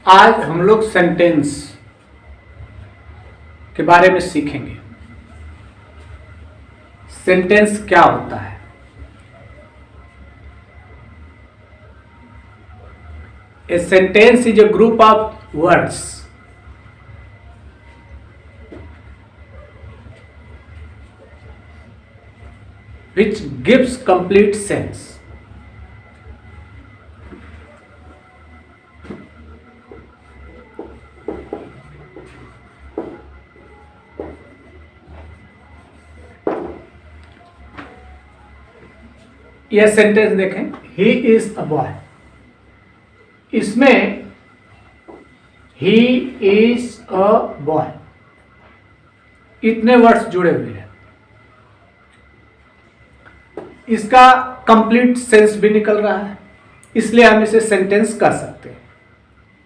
आज हम लोग सेंटेंस के बारे में सीखेंगे। सेंटेंस क्या होता है? A sentence is a group of words which gives complete sense. यह सेंटेंस देखें, ही इज अ बॉय। इसमें ही इज अ बॉय इतने वर्ड्स जुड़े हुए हैं। इसका कंप्लीट सेंस भी निकल रहा है, इसलिए हम इसे सेंटेंस कर सकते हैं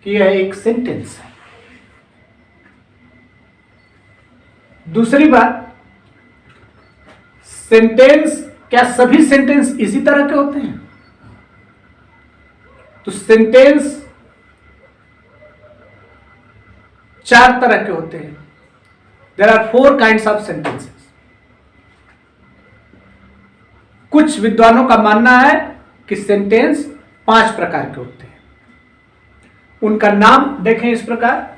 कि यह एक सेंटेंस है। दूसरी बात, सेंटेंस, क्या सभी सेंटेंस इसी तरह के होते हैं? तो सेंटेंस 4 तरह के होते हैं। There are 4 kinds of sentences. कुछ विद्वानों का मानना है कि सेंटेंस 5 प्रकार के होते हैं। उनका नाम देखें इस प्रकार।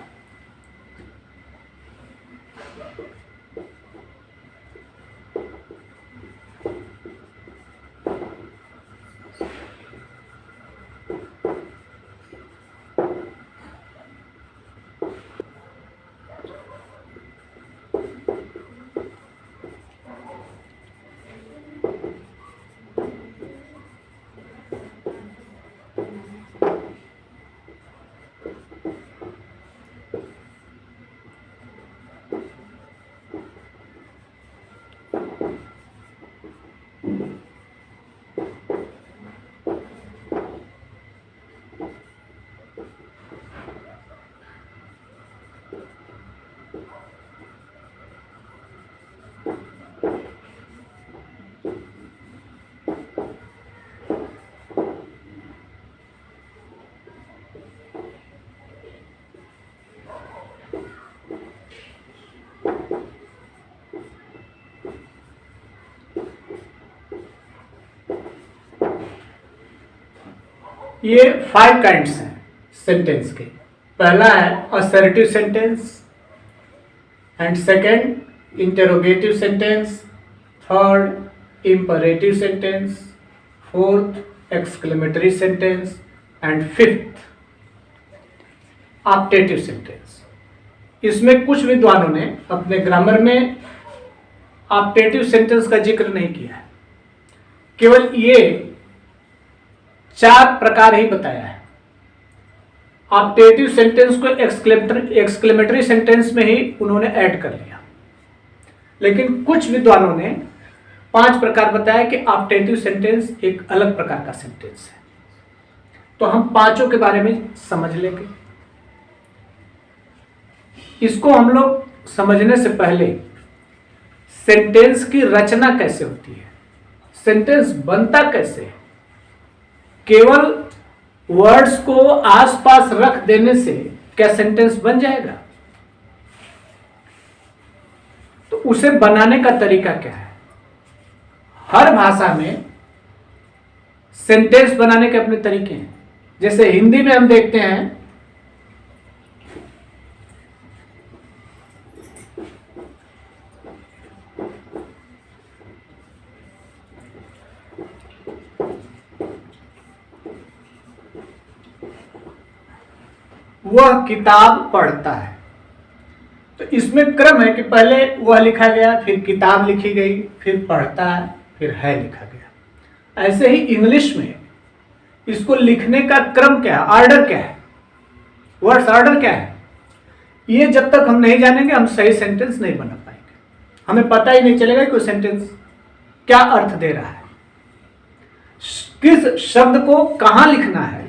ये 5 काइंड्स हैं सेंटेंस के। पहला है assertive sentence, and second interrogative sentence, third imperative sentence, fourth exclamatory sentence, and fifth optative sentence. इसमें कुछ विद्वानों ने अपने ग्रामर में ऑप्टेटिव सेंटेंस का जिक्र नहीं किया है, केवल ये 4 प्रकार ही बताया है। ऑप्टेटिव सेंटेंस को एक्सक्लेमेटरी सेंटेंस में ही उन्होंने ऐड कर लिया, लेकिन कुछ विद्वानों ने 5 प्रकार बताया कि ऑप्टेटिव सेंटेंस एक अलग प्रकार का सेंटेंस है। तो हम पांचों के बारे में समझ लेंगे। इसको हम लोग समझने से पहले सेंटेंस की रचना कैसे होती है, सेंटेंस बनता कैसे है। केवल वर्ड्स को आसपास रख देने से क्या सेंटेंस बन जाएगा? तो उसे बनाने का तरीका क्या है? हर भाषा में सेंटेंस बनाने के अपने तरीके हैं। जैसे हिंदी में हम देखते हैं वह किताब पढ़ता है। तो इसमें क्रम है कि पहले वह लिखा गया, फिर किताब लिखी गई, फिर पढ़ता है, फिर है लिखा गया। ऐसे ही इंग्लिश में इसको लिखने का क्रम क्या है, ऑर्डर क्या है, वर्ड्स ऑर्डर क्या है, ये जब तक हम नहीं जानेंगे हम सही सेंटेंस नहीं बना पाएंगे। हमें पता ही नहीं चलेगा कि सेंटेंस क्या अर्थ दे रहा है, किस शब्द को कहां लिखना है।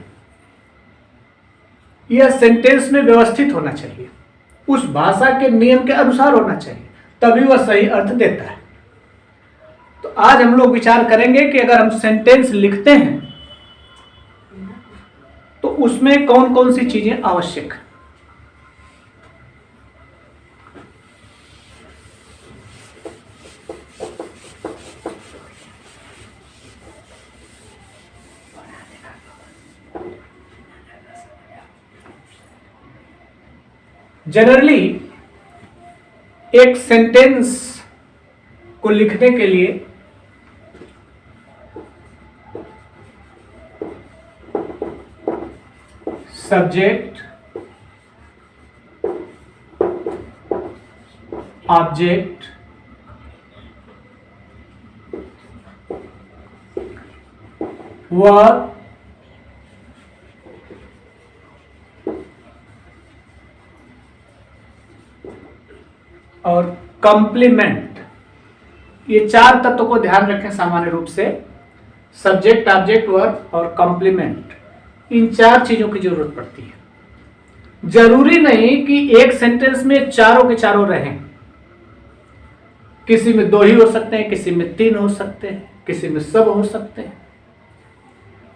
यह सेंटेंस में व्यवस्थित होना चाहिए, उस भाषा के नियम के अनुसार होना चाहिए, तभी वह सही अर्थ देता है। तो आज हम लोग विचार करेंगे कि अगर हम सेंटेंस लिखते हैं तो उसमें कौन कौन सी चीजें आवश्यक है? जनरली एक सेंटेंस को लिखने के लिए सब्जेक्ट, ऑब्जेक्ट, वर्ब और कंप्लीमेंट, ये चार तत्वों को ध्यान रखें सामान्य रूप से। सब्जेक्ट, ऑब्जेक्ट, वर्ब और कंप्लीमेंट, इन चार चीजों की जरूरत पड़ती है। जरूरी नहीं कि एक सेंटेंस में चारों के चारों रहें, किसी में 2 ही हो सकते हैं, किसी में 3 हो सकते हैं, किसी में सब हो सकते हैं।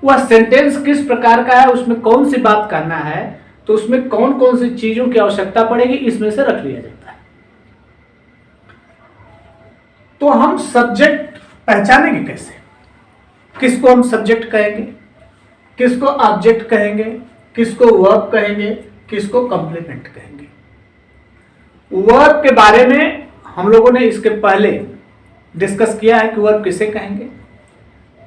वह सेंटेंस किस प्रकार का है, उसमें कौन सी बात करना है, तो उसमें कौन कौन सी चीजों की आवश्यकता पड़ेगी, इसमें से रख लिया जाता है। तो हम सब्जेक्ट पहचानेंगे कैसे? किसको हम सब्जेक्ट कहेंगे, किसको ऑब्जेक्ट कहेंगे, किसको वर्ब कहेंगे, किसको कंप्लीमेंट कहेंगे? वर्ब के बारे में हम लोगों ने इसके पहले डिस्कस किया है कि वर्ब किसे कहेंगे।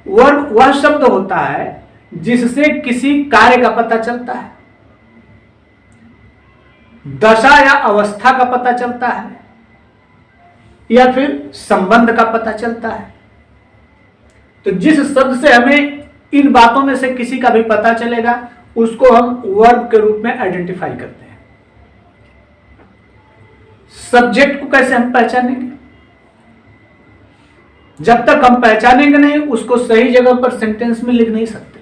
वर्ब वह शब्द होता है जिससे किसी कार्य का पता चलता है, दशा या अवस्था का पता चलता है, या फिर संबंध का पता चलता है। तो जिस शब्द से हमें इन बातों में से किसी का भी पता चलेगा, उसको हम वर्ब के रूप में आइडेंटिफाई करते हैं। सब्जेक्ट को कैसे हम पहचानेंगे? जब तक हम पहचानेंगे नहीं, उसको सही जगह पर सेंटेंस में लिख नहीं सकते।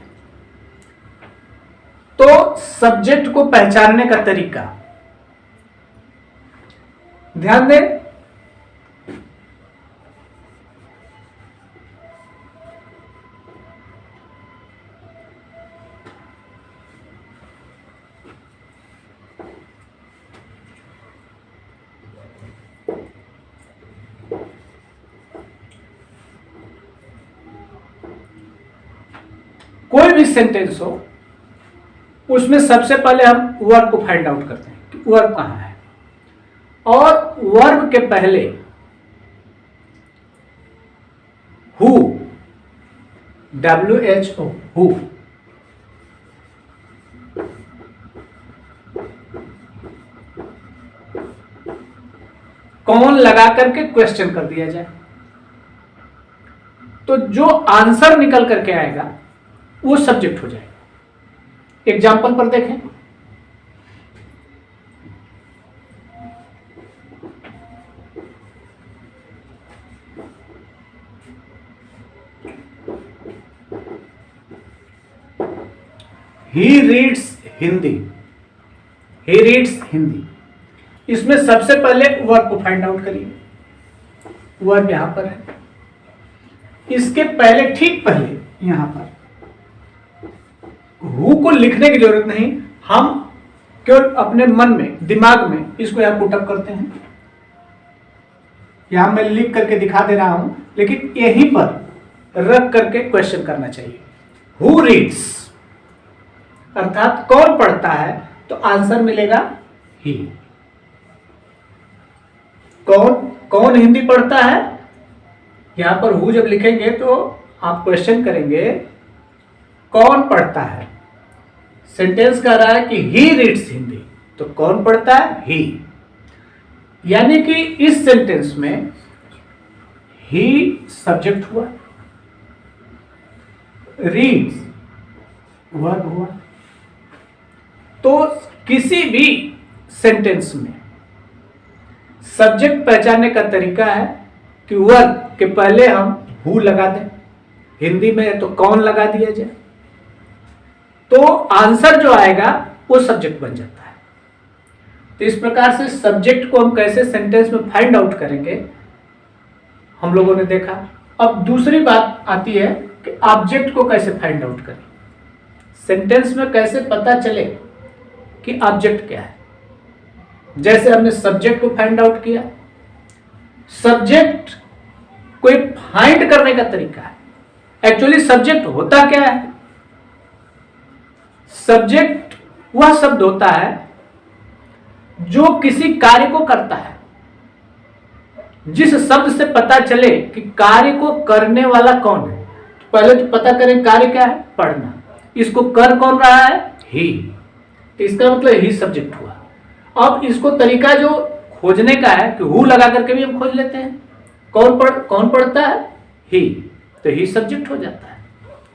तो सब्जेक्ट को पहचानने का तरीका ध्यान दें। कोई भी सेंटेंस हो, उसमें सबसे पहले हम वर्ब को फाइंड आउट करते हैं कि वर्ब कहां है, और वर्ब के पहले हु, WHO, हु, कौन लगा करके क्वेश्चन कर दिया जाए, तो जो आंसर निकल करके आएगा वो सब्जेक्ट हो जाएगा। एग्जाम्पल पर देखें, he reads Hindi, he reads Hindi. इसमें सबसे पहले वर्ब को फाइंड आउट करिए। वर्ब यहां पर है, इसके पहले, ठीक पहले यहां पर हु को लिखने की जरूरत नहीं, हम केवल अपने मन में, दिमाग में इसको यहां पुटअप करते हैं। यहां मैं लिख करके दिखा दे रहा हूं, लेकिन यहीं पर रख करके क्वेश्चन करना चाहिए। हु रीड्स, अर्थात कौन पढ़ता है, तो आंसर मिलेगा ही। कौन हिंदी पढ़ता है, यहां पर हु जब लिखेंगे तो आप क्वेश्चन करेंगे कौन पढ़ता है। सेंटेंस कह रहा है कि ही रीड्स हिंदी, तो कौन पढ़ता है, ही। यानी कि इस सेंटेंस में ही सब्जेक्ट हुआ, रीड्स वर्ब हुआ। तो किसी भी सेंटेंस में सब्जेक्ट पहचानने का तरीका है कि वर्ब के पहले हम हु लगा दें, हिंदी में तो कौन लगा दिया जाए, तो आंसर जो आएगा वो सब्जेक्ट बन जाता है। तो इस प्रकार से सब्जेक्ट को हम कैसे सेंटेंस में फाइंड आउट करेंगे, हम लोगों ने देखा। अब दूसरी बात आती है कि ऑब्जेक्ट को कैसे फाइंड आउट करें। सेंटेंस में कैसे पता चले कि ऑब्जेक्ट क्या है। जैसे हमने सब्जेक्ट को फाइंड आउट किया, सब्जेक्ट को एक फाइंड करने का तरीका है। एक्चुअली सब्जेक्ट होता क्या है? सब्जेक्ट वह शब्द होता है जो किसी कार्य को करता है। जिस शब्द से पता चले कि कार्य को करने वाला कौन है, पहले तो पता करें कार्य क्या है, पढ़ना। इसको कर कौन रहा है? ही। तो इसका मतलब ही सब्जेक्ट हुआ। अब इसको तरीका जो खोजने का है कि हु लगा करके भी हम खोज लेते हैं। कौन पढ़ता है? ही। तो ही सब्जेक्ट हो जाता है।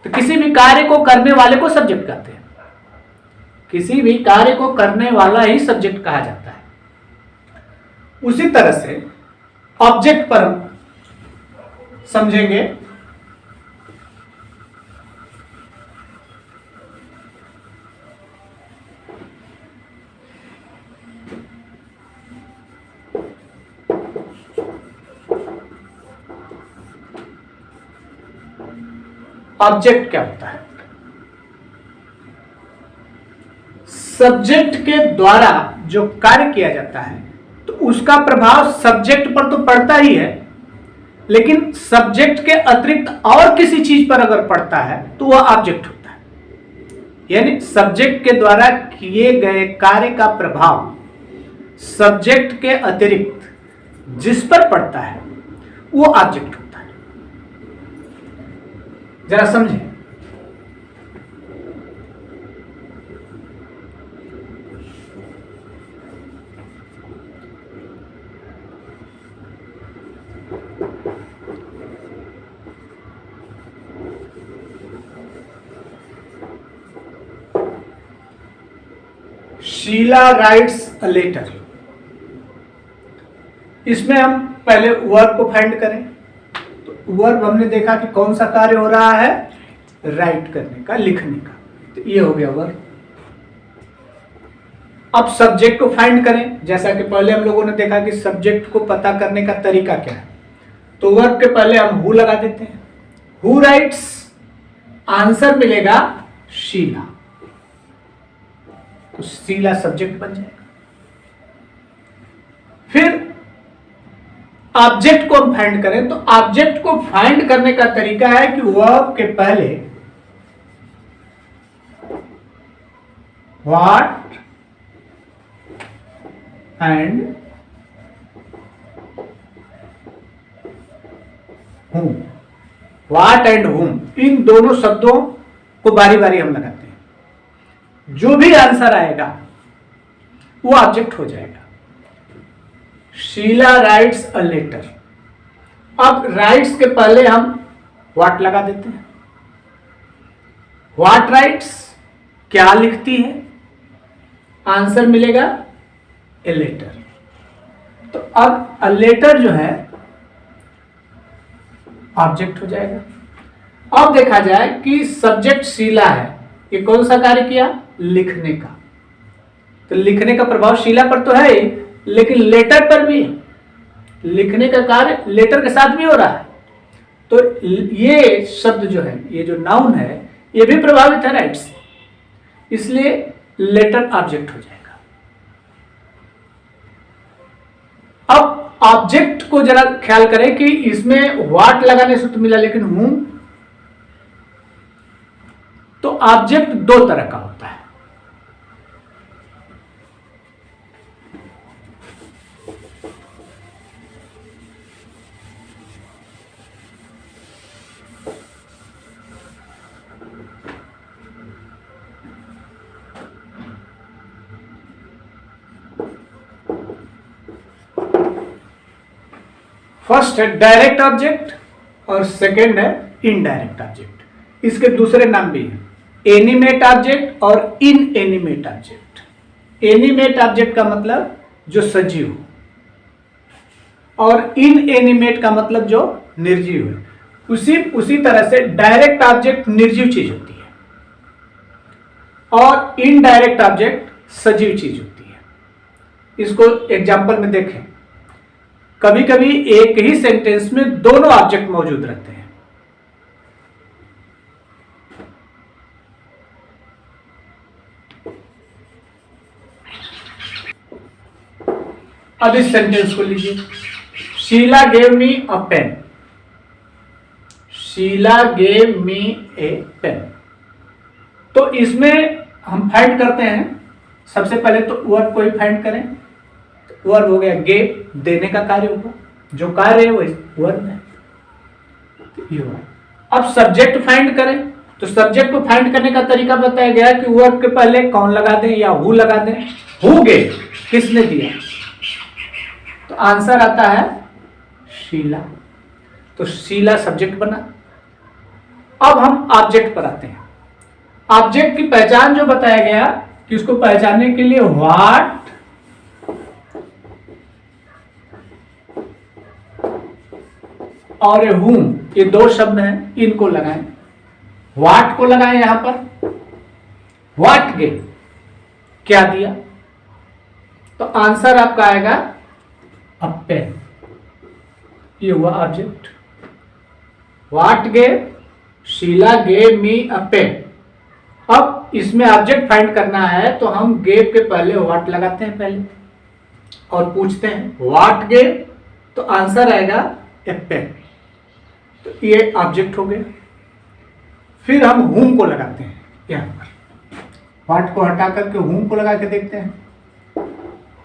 तो किसी भी कार्य को करने वाले को सब्जेक्ट कहते हैं। किसी भी कार्य को करने वाला ही सब्जेक्ट कहा जाता है। उसी तरह से ऑब्जेक्ट पर हम समझेंगे। ऑब्जेक्ट क्या होता है? सब्जेक्ट के द्वारा जो कार्य किया जाता है तो उसका प्रभाव सब्जेक्ट पर तो पड़ता ही है, लेकिन सब्जेक्ट के अतिरिक्त और किसी चीज पर अगर पड़ता है तो वह ऑब्जेक्ट होता है। यानी सब्जेक्ट के द्वारा किए गए कार्य का प्रभाव सब्जेक्ट के अतिरिक्त जिस पर पड़ता है वो ऑब्जेक्ट होता है। जरा समझें। Sheela writes a letter. इसमें हम पहले वर्ब को फाइंड करें। तो वर्ब हमने देखा कि कौन सा कार्य हो रहा है? राइट करने का, लिखने का। तो ये हो गया वर्ब। अब सब्जेक्ट को फाइंड करें। जैसा कि पहले हम लोगों ने देखा कि सब्जेक्ट को पता करने का तरीका क्या है। तो वर्ब के पहले हम हु लगा देते हैं। हु राइट्स, आंसर मिलेगा शीला। तो शीला सब्जेक्ट बन जाएगा। फिर ऑब्जेक्ट को हम फाइंड करें। तो ऑब्जेक्ट को फाइंड करने का तरीका है कि वर्ब के पहले what and whom, what and whom, इन दोनों शब्दों को बारी बारी हम लगाते हैं। जो भी आंसर आएगा वो ऑब्जेक्ट हो जाएगा। Sheela writes a letter. अब राइट्स के पहले हम व्हाट लगा देते हैं। व्हाट राइट्स, क्या लिखती है? आंसर मिलेगा ए लेटर। तो अब अ लेटर जो है ऑब्जेक्ट हो जाएगा। अब देखा जाए कि सब्जेक्ट शीला है, ये कौन सा कार्य किया? लिखने का। तो लिखने का प्रभाव शीला पर तो है ही, लेकिन लेटर पर भी है। लिखने का कार्य लेटर के साथ भी हो रहा है। तो ये शब्द जो है, ये जो नाउन है, ये भी प्रभावित है राइट से, इसलिए लेटर ऑब्जेक्ट हो जाएगा। अब ऑब्जेक्ट को जरा ख्याल करें कि इसमें व्हाट लगाने से तो मिला, लेकिन हूं, तो ऑब्जेक्ट दो तरह का होता है। फर्स्ट है डायरेक्ट ऑब्जेक्ट और सेकंड है इनडायरेक्ट ऑब्जेक्ट। इसके दूसरे नाम भी हैं, एनिमेट ऑब्जेक्ट और इन एनिमेट ऑब्जेक्ट। एनिमेट ऑब्जेक्ट का मतलब जो सजीव हो, और इन एनिमेट का मतलब जो निर्जीव है। उसी तरह से डायरेक्ट ऑब्जेक्ट निर्जीव चीज होती है और इनडायरेक्ट ऑब्जेक्ट सजीव चीज होती है। इसको एग्जांपल में देखें। कभी कभी एक ही सेंटेंस में दोनों ऑब्जेक्ट मौजूद रहते हैं। अब इस सेंटेंस को लीजिए, Sheila gave me a pen, Sheila gave me A pen. तो इसमें हम फाइंड करते हैं, सबसे पहले तो वर्ब को ही फाइंड करें। वर्ब हो गया गेव, देने का कार्य होगा, जो कार्य है वो वर्ब है। ये हुआ। अब सब्जेक्ट फाइंड करें, तो सब्जेक्ट को फाइंड करने का तरीका बताया गया कि वर्ब के पहले कौन लगा दें या हु लगा दें। हु गेव, किसने दिया, तो आंसर आता है शीला। तो शीला सब्जेक्ट बना। अब हम ऑब्जेक्ट पर आते हैं। ऑब्जेक्ट की पहचान जो बताया गया कि उसको पहचानने के लिए व्हाट और हुम, ये दो शब्द हैं, इनको लगाएं। व्हाट को लगाएं यहां पर, व्हाट गेव, क्या दिया, तो आंसर आपका आएगा अ पेन। ये हुआ object. What gave, Sheela gave me a pen. अब इसमें ऑब्जेक्ट फाइंड करना है तो हम गेव के पहले व्हाट लगाते हैं पहले और पूछते हैं व्हाट गेव, तो आंसर आएगा ए पेन। तो ये ऑब्जेक्ट हो गया। फिर हम हुम को लगाते हैं यहां पर, व्हाट को हटा करके हुम को लगा के देखते हैं।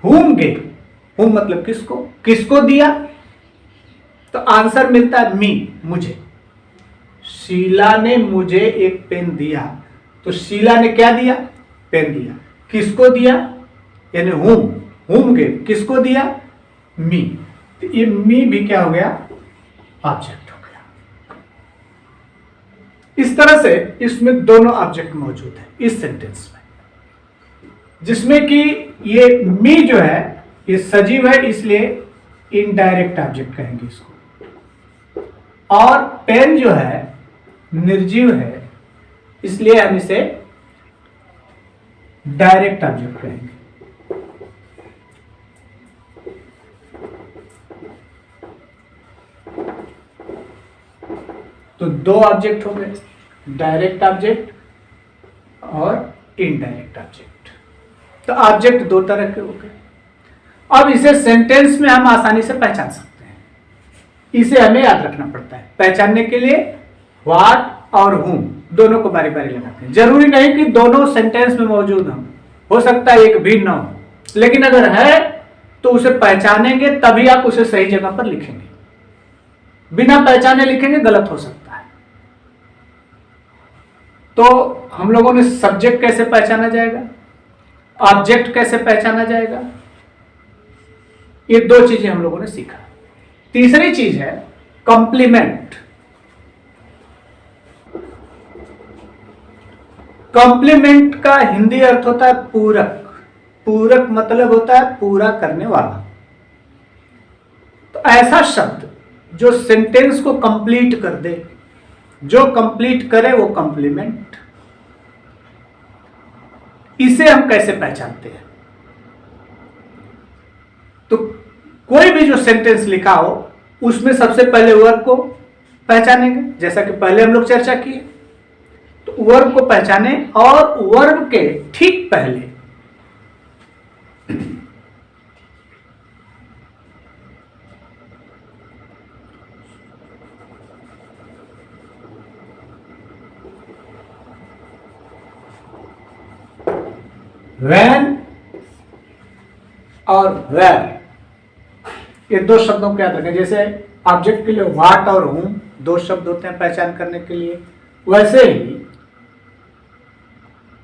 हुम गेव, हुम मतलब किसको, किसको दिया, तो आंसर मिलता है मी, मुझे। शीला ने मुझे एक पेन दिया, तो शीला ने क्या दिया, पेन दिया। किसको दिया, यानी हुम गेव, किसको दिया, मी। तो ये मी भी क्या हो गया, ऑब्जेक्ट हो गया। इस तरह से इसमें दोनों ऑब्जेक्ट मौजूद है इस सेंटेंस में, जिसमें कि ये मी जो है ये सजीव है, इसलिए इनडायरेक्ट ऑब्जेक्ट कहेंगे इसको, और पेन जो है निर्जीव है, इसलिए हम इसे डायरेक्ट ऑब्जेक्ट कहेंगे। तो दो ऑब्जेक्ट हो गए, डायरेक्ट ऑब्जेक्ट और इनडायरेक्ट ऑब्जेक्ट। तो ऑब्जेक्ट दो तरह के हो गए। अब इसे सेंटेंस में हम आसानी से पहचान सकते हैं, इसे हमें याद रखना पड़ता है। पहचानने के लिए व्हाट और हुम दोनों को बारी बारी लगाते हैं। जरूरी नहीं कि दोनों सेंटेंस में मौजूद हो सकता है एक भी न हो, लेकिन अगर है तो उसे पहचानेंगे तभी आप उसे सही जगह पर लिखेंगे। बिना पहचाने लिखेंगे गलत हो सकता है। तो हम लोगों ने सब्जेक्ट कैसे पहचाना जाएगा, ऑब्जेक्ट कैसे पहचाना जाएगा, ये दो चीजें हम लोगों ने सीखा। तीसरी चीज है कॉम्प्लीमेंट। कॉम्प्लीमेंट का हिंदी अर्थ होता है पूरक। पूरक मतलब होता है पूरा करने वाला। तो ऐसा शब्द जो सेंटेंस को कंप्लीट कर दे, जो कंप्लीट करे वो कॉम्प्लीमेंट। इसे हम कैसे पहचानते हैं, तो कोई भी जो सेंटेंस लिखा हो उसमें सबसे पहले वर्ब को पहचानेंगे, जैसा कि पहले हम लोग चर्चा किए। तो वर्ब को पहचाने और वर्ब के ठीक पहले when और where, ये दो शब्दों को याद रखें। जैसे ऑब्जेक्ट के लिए व्हाट और whom दो शब्द होते हैं पहचान करने के लिए, वैसे ही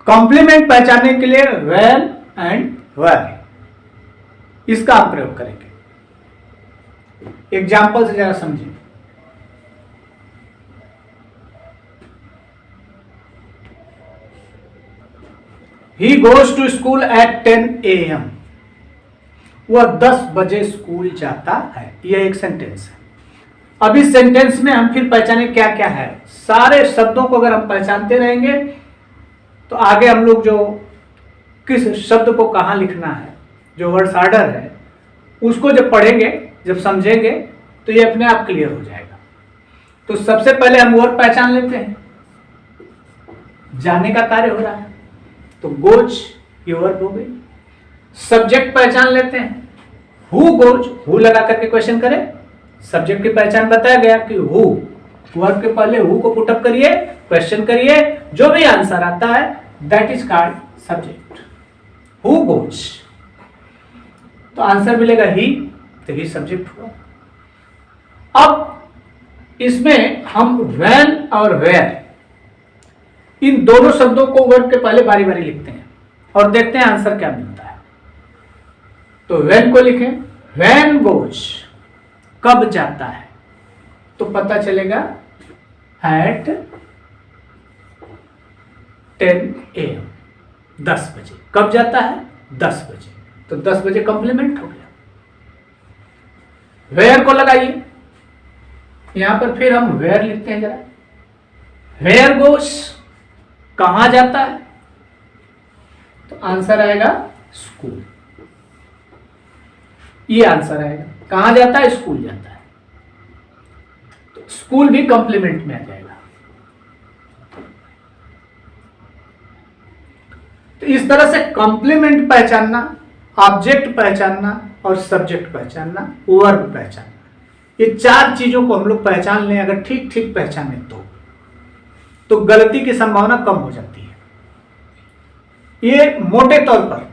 कॉम्प्लीमेंट पहचानने के लिए when एंड where, इसका हम प्रयोग करेंगे। एग्जाम्पल से जरा समझिए। He goes to school at 10 AM. वह 10 बजे स्कूल जाता है। यह एक सेंटेंस है। अब इस सेंटेंस में हम फिर पहचाने क्या क्या है। सारे शब्दों को अगर हम पहचानते रहेंगे तो आगे हम लोग जो किस शब्द को कहाँ लिखना है, जो वर्ड्स ऑर्डर है, उसको जब पढ़ेंगे, जब समझेंगे, तो ये अपने आप क्लियर हो जाएगा। तो सबसे पहले हम वर्ड पहचान लेते हैं। जाने का कार्य हो रहा है तो गोज ये वर्ब हो गई। सब्जेक्ट पहचान लेते हैं, हु गोज, हु लगा करके क्वेश्चन करें, सब्जेक्ट की पहचान बताया गया कि हु, वर्ब के पहले हु को पुटअप करिए, क्वेश्चन करिए, जो भी आंसर आता है that is called subject. Who goes, तो आंसर मिलेगा ही, तो ही सब्जेक्ट हुआ। अब इसमें हम व्हेन और वेयर इन दोनों शब्दों को वर्ब के पहले बारी बारी लिखते हैं और देखते हैं आंसर क्या मिलता है। तो व्हेन को लिखें, व्हेन गोज, कब जाता है, तो पता चलेगा एट 10 AM, 10 बजे। कब जाता है? 10 बजे। तो 10 बजे कंप्लीमेंट हो गया। वेयर को लगाइए, यहां पर फिर हम वेयर लिखते हैं जरा। वेयर गोस, कहां जाता है, तो आंसर आएगा स्कूल। ये आंसर आएगा, कहां जाता है, स्कूल जाता है। तो स्कूल भी कंप्लीमेंट में आ जाएगा। तो इस तरह से कंप्लीमेंट पहचानना, ऑब्जेक्ट पहचानना और सब्जेक्ट पहचानना, वर्ब पहचानना, ये चार चीजों को हम लोग पहचान लें, अगर ठीक ठीक पहचाने तो गलती की संभावना कम हो जाती है। ये मोटे तौर पर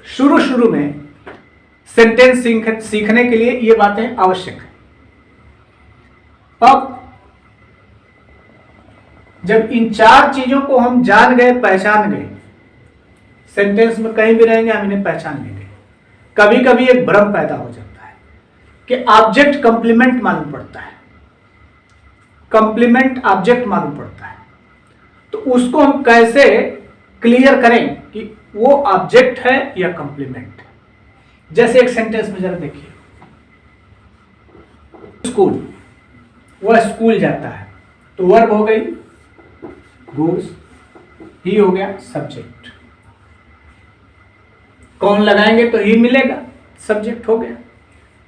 शुरू में सेंटेंस सीखने के लिए ये बातें आवश्यक है। अब जब इन चार चीजों को हम जान गए, पहचान गए, सेंटेंस में कहीं भी रहेंगे हम इन्हें पहचान लेंगे। कभी कभी एक भ्रम पैदा हो जाता है कि ऑब्जेक्ट कंप्लीमेंट मालूम पड़ता है, कंप्लीमेंट ऑब्जेक्ट मालूम पड़ता है, तो उसको हम कैसे क्लियर करें कि वो ऑब्जेक्ट है या कंप्लीमेंट है। जैसे एक सेंटेंस में जरा देखिए, स्कूल, वह स्कूल जाता है, तो वर्ब हो गई गोज, ही हो गया सब्जेक्ट। कौन लगाएंगे तो ही मिलेगा, सब्जेक्ट हो गया।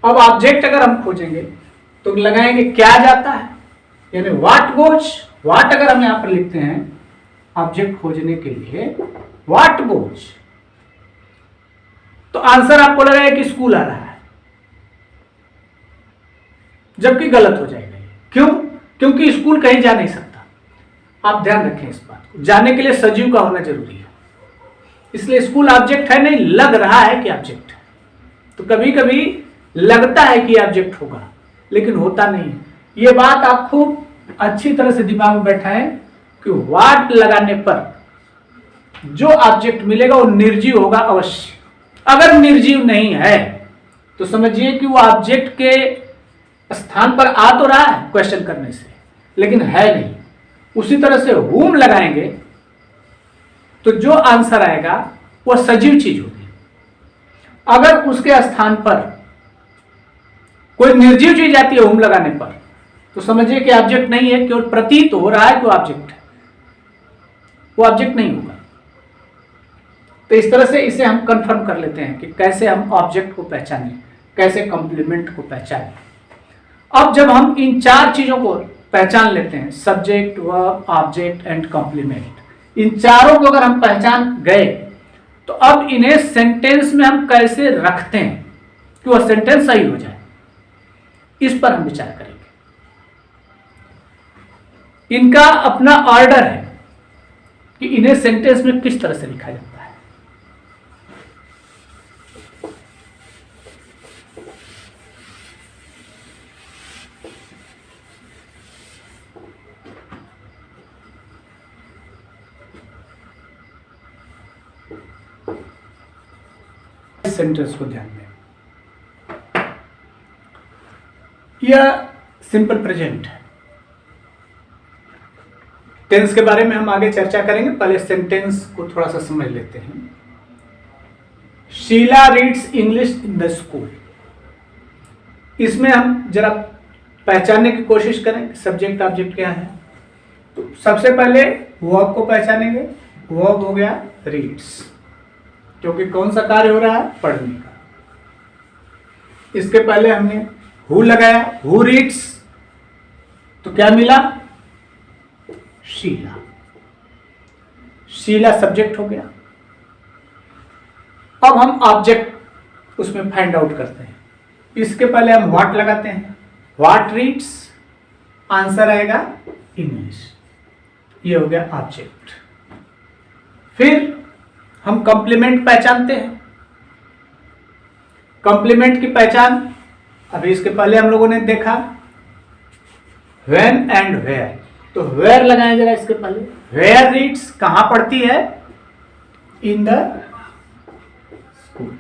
अब ऑब्जेक्ट अगर हम खोजेंगे तो लगाएंगे क्या जाता है, यानी व्हाट गोज। व्हाट अगर हम यहां पर लिखते हैं ऑब्जेक्ट खोजने के लिए, व्हाट गोज, तो आंसर आपको लगेगा कि स्कूल आ रहा है, जबकि गलत हो जाएगा। क्यों? क्योंकि स्कूल कहीं जा नहीं सकता। आप ध्यान रखें इस बात को, जाने के लिए सजीव का होना जरूरी है, इसलिए स्कूल ऑब्जेक्ट है नहीं, लग रहा है कि ऑब्जेक्ट है। तो कभी कभी लगता है कि ऑब्जेक्ट होगा लेकिन होता नहीं है। यह बात आप खूब अच्छी तरह से दिमाग में बैठाएं कि व्हाट लगाने पर जो ऑब्जेक्ट मिलेगा वो निर्जीव होगा अवश्य। अगर निर्जीव नहीं है तो समझिए कि वो ऑब्जेक्ट के स्थान पर आ तो रहा है क्वेश्चन करने से, लेकिन है नहीं। उसी तरह से whom लगाएंगे तो जो आंसर आएगा वो सजीव चीज होगी। अगर उसके स्थान पर कोई निर्जीव चीज आती है whom लगाने पर, तो समझिए कि ऑब्जेक्ट नहीं है, केवल प्रतीत हो रहा है कि वो ऑब्जेक्ट है, वो ऑब्जेक्ट नहीं होगा। तो इस तरह से इसे हम कंफर्म कर लेते हैं कि कैसे हम ऑब्जेक्ट को पहचानें, कैसे कंप्लीमेंट को पहचानें। अब जब हम इन चार चीजों को पहचान लेते हैं, subject, verb, object and complement, इन चारों को अगर हम पहचान गए तो अब इन्हें सेंटेंस में हम कैसे रखते हैं कि वह सेंटेंस सही हो जाए, इस पर हम विचार करेंगे। इनका अपना ऑर्डर है कि इन्हें सेंटेंस में किस तरह से लिखा जाता है। सेंटेंस को ध्यान दें, यह सिंपल प्रेजेंट है। टेंस के बारे में हम आगे चर्चा करेंगे, पहले सेंटेंस को थोड़ा सा समझ लेते हैं। Sheela reads English in the school, इसमें हम जरा पहचानने की कोशिश करें सब्जेक्ट ऑब्जेक्ट क्या है। तो सबसे पहले वर्ब को पहचानेंगे। वर्ब हो गया रीड्स, क्योंकि कौन सा कार्य हो रहा है, पढ़ने का। इसके पहले हमने हु लगाया, हु रीड्स, तो क्या मिला, शीला। शीला सब्जेक्ट हो गया। अब हम ऑब्जेक्ट उसमें फाइंड आउट करते हैं। इसके पहले हम व्हाट लगाते हैं, व्हाट रीड्स, आंसर आएगा इंग्लिश, ये हो गया ऑब्जेक्ट। फिर हम कंप्लीमेंट पहचानते हैं। कंप्लीमेंट की पहचान अभी इसके पहले हम लोगों ने देखा, व्हेन एंड वेयर। तो वेयर लगाएं जरा इसके पहले। वेयर रीड्स कहां पढ़ती है, इन द स्कूल।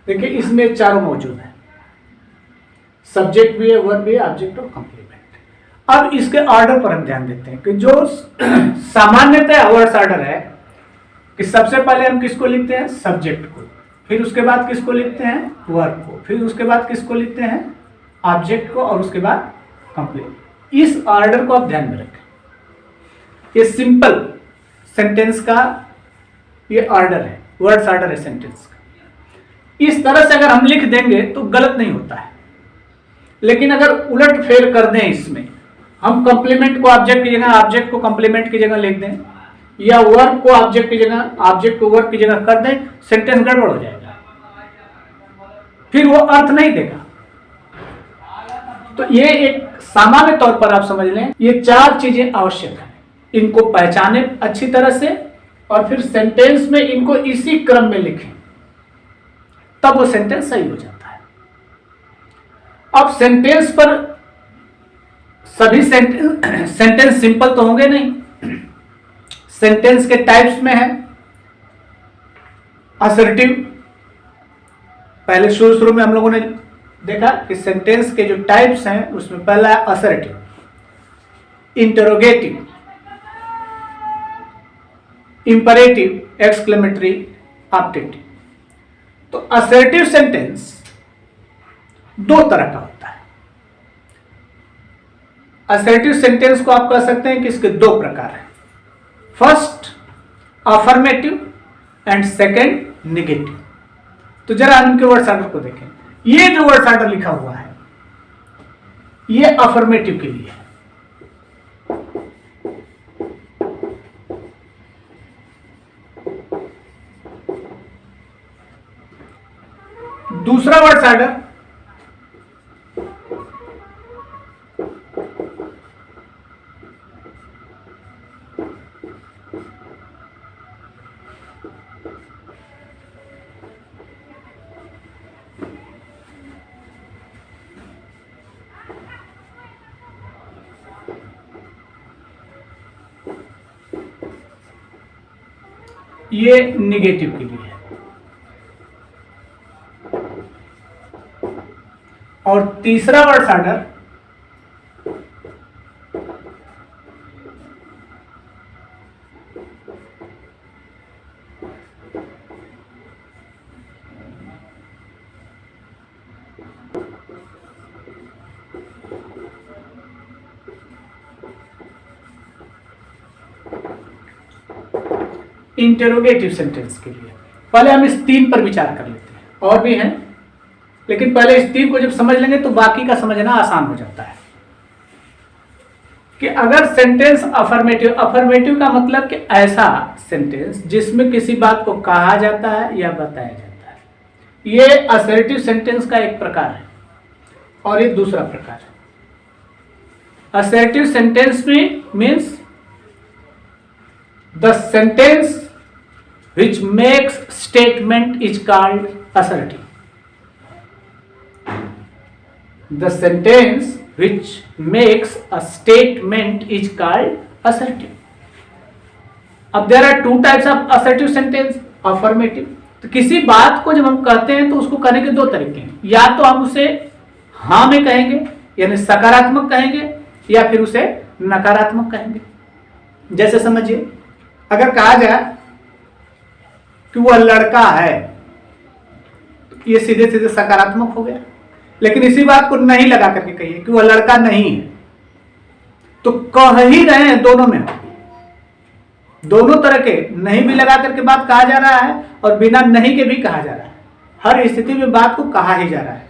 देखिए इसमें चारों मौजूद है, सब्जेक्ट भी है, वर्ब भी है, ऑब्जेक्ट और कंप्लीमेंट। अब इसके ऑर्डर पर हम ध्यान देते हैं कि जो सामान्यतः वर्ड्स ऑर्डर है कि सबसे पहले हम किसको लिखते हैं, सब्जेक्ट को, फिर उसके बाद किसको लिखते हैं, वर्ब को, फिर उसके बाद किसको लिखते हैं, ऑब्जेक्ट को, और उसके बाद कंप्लीट। इस ऑर्डर को आप ध्यान में रखें। ये सिंपल सेंटेंस का ये ऑर्डर है, वर्ड्स ऑर्डर है सेंटेंस का। इस तरह से अगर हम लिख देंगे तो गलत नहीं होता है, लेकिन अगर उलट फेर कर दें, इसमें हम कंप्लीमेंट को ऑब्जेक्ट की जगह, ऑब्जेक्ट को कंप्लीमेंट की जगह लिख दें, या वर्ब को ऑब्जेक्ट की जगह, ऑब्जेक्ट को वर्ब की जगह कर दें, सेंटेंस गड़बड़ हो जाएगा, फिर वो अर्थ नहीं देगा। तो ये एक सामान्य तौर पर आप समझ लें, ये चार चीजें आवश्यक है, इनको पहचाने अच्छी तरह से और फिर सेंटेंस में इनको इसी क्रम में लिखें, तब वो सेंटेंस सही हो जाता है। अब सेंटेंस पर सभी सेंटेंस सिंपल तो होंगे नहीं, सेंटेंस के टाइप्स में है असर्टिव। पहले शुरू में हम लोगों ने देखा कि सेंटेंस के जो टाइप्स हैं उसमें पहला है assertive, interrogative, imperative, exclamatory, optative. तो असर्टिव सेंटेंस दो तरह का होता है। असर्टिव सेंटेंस को आप कह सकते हैं कि इसके दो प्रकार हैं, first affirmative and second negative. तो जरा हम इनके वर्ड्स ऑर्डर को देखें। ये जो वर्ड्स ऑर्डर लिखा हुआ है ये अफर्मेटिव के लिए है, दूसरा वर्ड्स ऑर्डर ये निगेटिव के लिए है, और तीसरा वर्ड्स ऑर्डर इंटरोगेटिव सेंटेंस के लिए। पहले हम इस तीन पर विचार कर लेते हैं, और भी हैं, लेकिन पहले इस तीन को जब समझ लेंगे तो बाकी का समझना आसान हो जाता है। कि अगर सेंटेंस अफर्मेटिव, अफर्मेटिव का मतलब कि ऐसा सेंटेंस जिसमें किसी बात को कहा जाता है या बताया जाता है, ये असर्टिव सेंटेंस का एक प्रकार है, और ये दूसरा प्रकार है। असर्टिव सेंटेंस में means the sentence which makes statement is called assertive. The sentence which makes a statement is called assertive. अब there are two types of assertive sentence, affirmative. तो किसी बात को जब हम कहते हैं तो उसको कहने के दो तरीके हैं, या तो हम उसे हाँ में कहेंगे यानी सकारात्मक कहेंगे, या फिर उसे नकारात्मक कहेंगे। जैसे समझिए, अगर कहा जाए कि वह लड़का है, ये सीधे सीधे सकारात्मक हो गया। लेकिन इसी बात को नहीं लगा करके कहिए कि वह लड़का नहीं है, तो कह ही रहे हैं, दोनों में दोनों तरह के नहीं भी लगा करके बात कहा जा रहा है और बिना नहीं के भी कहा जा रहा है। हर स्थिति में बात को कहा ही जा रहा है।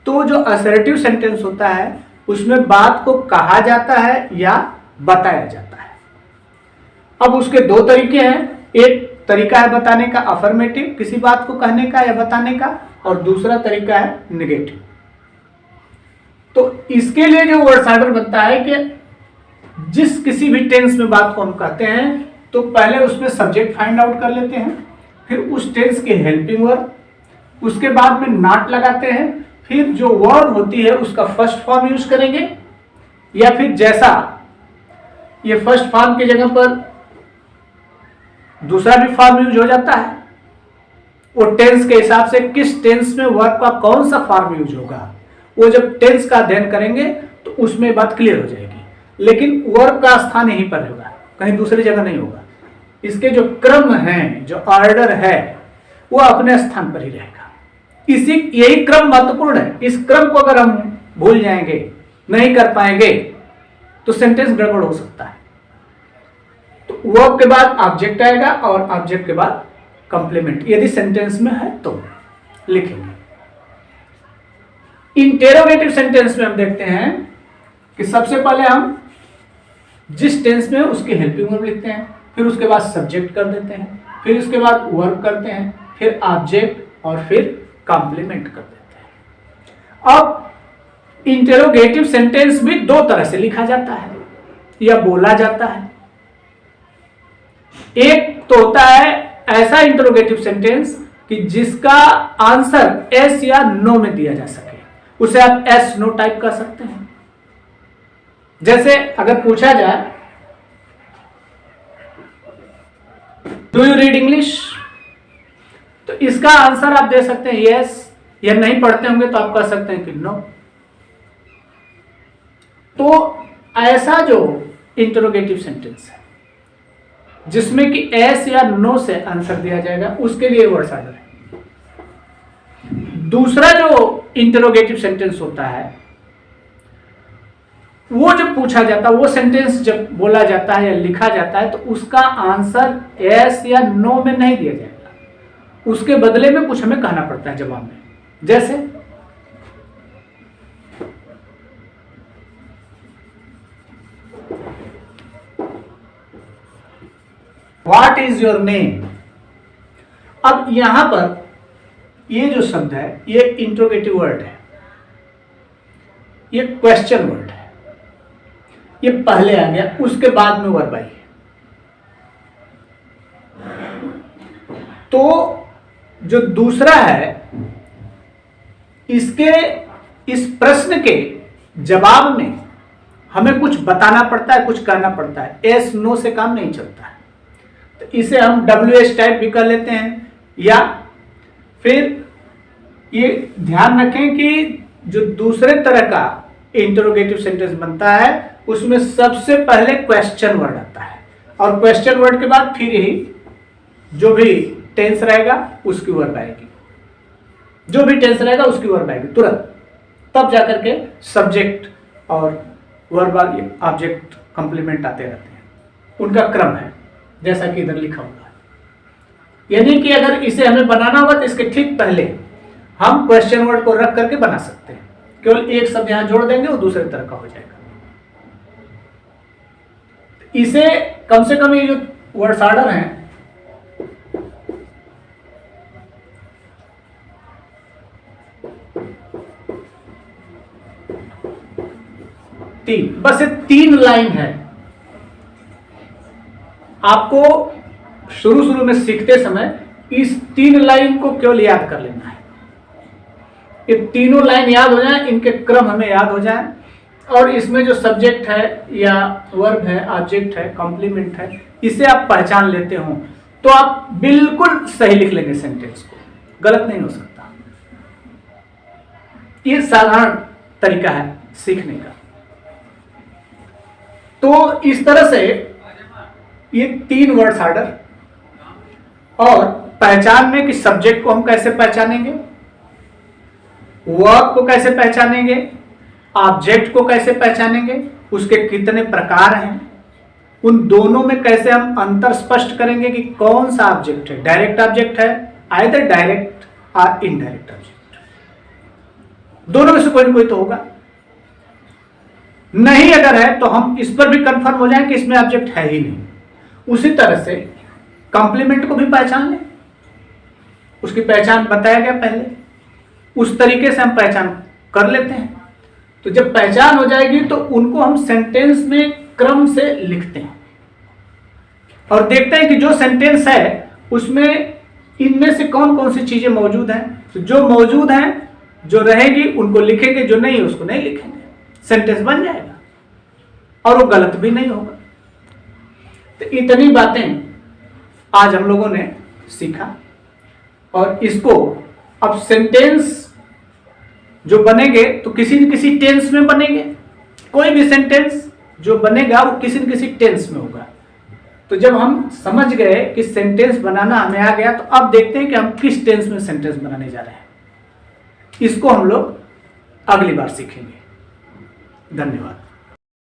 तो जो असर्टिव सेंटेंस होता है उसमें बात को कहा जाता है या बताया जाता है। अब उसके दो तरीके हैं, एक तरीका है बताने का अफर्मेटिव, किसी बात को कहने का या बताने का, और दूसरा तरीका है नेगेटिव। तो इसके लिए जो वर्ड्स ऑर्डर बनता है कि जिस किसी भी टेंस में बात को हम कहते हैं तो पहले उसमें सब्जेक्ट फाइंड आउट कर लेते हैं, फिर उस टेंस के हेल्पिंग वर्ब, उसके बाद में नॉट लगाते हैं, फिर जो वर्ब होती है उसका फर्स्ट फॉर्म यूज करेंगे, या फिर जैसा ये फर्स्ट फॉर्म की जगह पर दूसरा भी फॉर्म यूज हो जाता है, वो टेंस के हिसाब से किस टेंस में वर्ब का कौन सा फॉर्म यूज होगा, वो जब टेंस का अध्ययन करेंगे तो उसमें बात क्लियर हो जाएगी। लेकिन वर्ब का स्थान यहीं पर होगा, कहीं दूसरी जगह नहीं होगा। इसके जो क्रम है, जो ऑर्डर है, वो अपने स्थान पर ही रहेगा। यही क्रम महत्वपूर्ण है। इस क्रम को अगर हम भूल जाएंगे, नहीं कर पाएंगे, तो सेंटेंस गड़बड़ हो सकता है। तो वर्ब के बाद ऑब्जेक्ट आएगा और ऑब्जेक्ट के बाद कंप्लीमेंट, यदि सेंटेंस में है तो लिखेंगे। इंटेरोगेटिव सेंटेंस में हम देखते हैं कि सबसे पहले हम जिस टेंस में उसकी हेल्पिंग वर्ब लिखते हैं, फिर उसके बाद सब्जेक्ट कर देते हैं, फिर उसके बाद वर्ब करते हैं, फिर ऑब्जेक्ट और फिर कॉम्प्लीमेंट कर देते हैं। अब इंटेरोगेटिव सेंटेंस भी दो तरह से लिखा जाता है या बोला जाता है। एक तो होता है ऐसा इंटेरोगेटिव सेंटेंस कि जिसका आंसर एस या नो में दिया जा सके, उसे आप एस नो टाइप कर सकते हैं। जैसे अगर पूछा जाए डू यू रीड इंग्लिश, तो इसका आंसर आप दे सकते हैं यस, या नहीं पढ़ते होंगे तो आप कह सकते हैं कि नो। तो ऐसा जो इंटरोगेटिव सेंटेंस है जिसमें कि एस या नो से आंसर दिया जाएगा, उसके लिए वर्ड्स ऑर्डर है। दूसरा जो इंटरोगेटिव सेंटेंस होता है, वो जब पूछा जाता है, वो सेंटेंस जब बोला जाता है या लिखा जाता है, तो उसका आंसर यस या नो में नहीं दिया जाएगा, उसके बदले में कुछ हमें कहना पड़ता है जवाब में। जैसे व्हाट इज योर नेम। अब यहां पर ये जो शब्द है ये इंटरोगेटिव वर्ड है, ये क्वेश्चन वर्ड है, ये पहले आ गया, उसके बाद में वर्ब आई है। तो जो दूसरा है, इसके इस प्रश्न के जवाब में हमें कुछ बताना पड़ता है, कुछ कहना पड़ता है। एस नो से काम नहीं चलता है, तो इसे हम WH टाइप भी कर लेते हैं। या फिर ये ध्यान रखें कि जो दूसरे तरह का इंटरोगेटिव सेंटेंस बनता है उसमें सबसे पहले क्वेश्चन वर्ड आता है, और क्वेश्चन वर्ड के बाद फिर यही जो भी टेंस रहेगा उसकी वर्ब आएगी, जो भी टेंस रहेगा उसकी वर्ब आएगी तुरंत, तब जाकर के सब्जेक्ट और वर्ब ऑब्जेक्ट कंप्लीमेंट आते रहते हैं। उनका क्रम है जैसा कि इधर लिखा हुआ है। यानी कि अगर इसे हमें बनाना होगा तो इसके ठीक पहले हम क्वेश्चन वर्ड को रख करके बना सकते हैं, केवल एक शब्द यहां जोड़ देंगे वो दूसरे तरह का हो जाएगा। इसे कम से कम ये जो वर्ड्स ऑर्डर हैं, बस ये 3 लाइन है। आपको शुरू में सीखते समय इस 3 लाइन को केवल याद कर लेना है। ये तीनों लाइन याद हो जाए, इनके क्रम हमें याद हो जाए, और इसमें जो सब्जेक्ट है या वर्ब है, ऑब्जेक्ट है, कॉम्प्लीमेंट है, इसे आप पहचान लेते हो तो आप बिल्कुल सही लिख लेंगे सेंटेंस को, गलत नहीं हो सकता। ये साधारण तरीका है सीखने का। तो इस तरह से ये 3 वर्ड्स ऑर्डर, और पहचान में कि सब्जेक्ट को हम कैसे पहचानेंगे, वर्ब को कैसे पहचानेंगे, ऑब्जेक्ट को कैसे पहचानेंगे, उसके कितने प्रकार हैं, उन दोनों में कैसे हम अंतर स्पष्ट करेंगे कि कौन सा ऑब्जेक्ट है, डायरेक्ट ऑब्जेक्ट है, आइदर डायरेक्ट और इनडायरेक्ट ऑब्जेक्ट, दोनों में से कोई ना कोई तो होगा। नहीं अगर है तो हम इस पर भी कंफर्म हो जाएं कि इसमें ऑब्जेक्ट है ही नहीं। उसी तरह से कॉम्प्लीमेंट को भी पहचान लें, उसकी पहचान बताया गया पहले। उस तरीके से हम पहचान कर लेते हैं। तो जब पहचान हो जाएगी तो उनको हम सेंटेंस में क्रम से लिखते हैं और देखते हैं कि जो सेंटेंस है उसमें इनमें से कौन कौन सी चीजें मौजूद हैं। तो जो मौजूद हैं, जो रहेगी उनको लिखेंगे, जो नहीं उसको नहीं लिखेंगे। सेंटेंस बन जाएगा और वो गलत भी नहीं होगा। तो इतनी बातें आज हम लोगों ने सीखा और इसको अब सेंटेंस जो बनेंगे तो किसी न किसी टेंस में बनेंगे। कोई भी सेंटेंस जो बनेगा वो किसी न किसी टेंस में होगा। तो जब हम समझ गए कि सेंटेंस बनाना हमें आ गया, तो अब देखते हैं कि हम किस टेंस में सेंटेंस बनाने जा रहे हैं। इसको हम लोग अगली बार सीखेंगे। धन्यवाद।